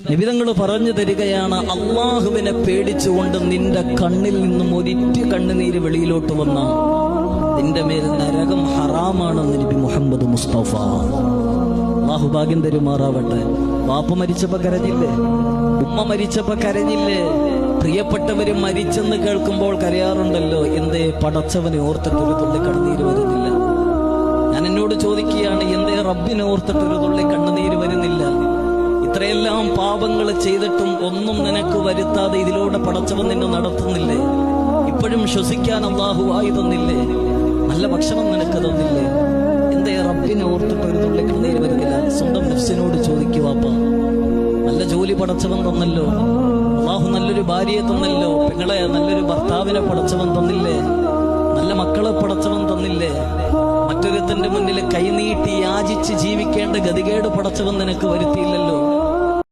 നിബിതങ്ങൾ പറഞ്ഞു തരികയാണ്, അള്ളാഹുവിനെ പേടിച്ചുകൊണ്ട് നിന്റെ കണ്ണിൽ നിന്നും ഒരിറ്റ് കണ്ണുനീര് വെളിയിലോട്ട് വന്ന നിന്റെ മേൽ നരകം ഹറാമാണെന്ന് നബി മുഹമ്മദ് മുസ്തഫ. അള്ളാഹു ഭാഗ്യം തരുമാറാവട്ടെ. വാപ്പ മരിച്ചപ്പോ കരഞ്ഞില്ലേ? ഉമ്മ മരിച്ചപ്പോ കരഞ്ഞില്ലേ? പ്രിയപ്പെട്ടവര് മരിച്ചെന്ന് കേൾക്കുമ്പോൾ കരയാറുണ്ടല്ലോ. എന്തേ പടച്ചവനെ ഓർത്തിട്ടൊരു തുള്ളി കണ്ണുനീര് വരുന്നില്ല? ഞാൻ എന്നോട് ചോദിക്കുകയാണ്, എന്തേ റബ്ബിനെ ഓർത്തിട്ടൊരു തുള്ളി കണ്ണുനീര് വരുന്നില്ല? ഇത്രയെല്ലാം പാപങ്ങൾ ചെയ്തിട്ടും ഒന്നും നിനക്ക് വരുത്താതെ ഇതിലൂടെ പടച്ചവൻ നിന്നെ നടത്തുന്നില്ലേ? ഇപ്പോഴും ശ്വസിക്കാൻ അല്ലാഹു ആയി തന്നില്ലേ? നല്ല ഭക്ഷണം നിനക്ക് തന്നില്ലേ? എന്തേ റബ്ബിനെ ഓർത്തിട്ട് ഒരു തുള്ളി കണ്ണീര് വരുന്നില്ല? സ്വന്തം നഫ്സിനോട് ചോദിക്കുവാപ്പ. നല്ല ജോലി പടച്ചവൻ തന്നല്ലോ, അല്ലാഹു നല്ലൊരു ഭാര്യയെ തന്നല്ലോ, പെങ്ങളെ നല്ലൊരു ഭർത്താവിനെ പടച്ചവൻ തന്നില്ലേ? നല്ല മക്കളെ പടച്ചവൻ തന്നില്ലേ? മറ്റൊരുത്തന്റെ മുന്നിൽ കൈനീട്ടി യാചിച്ച് ജീവിക്കേണ്ട ഗതികേട് പടച്ചവൻ നിനക്ക് വരുത്തിയില്ലല്ലോ.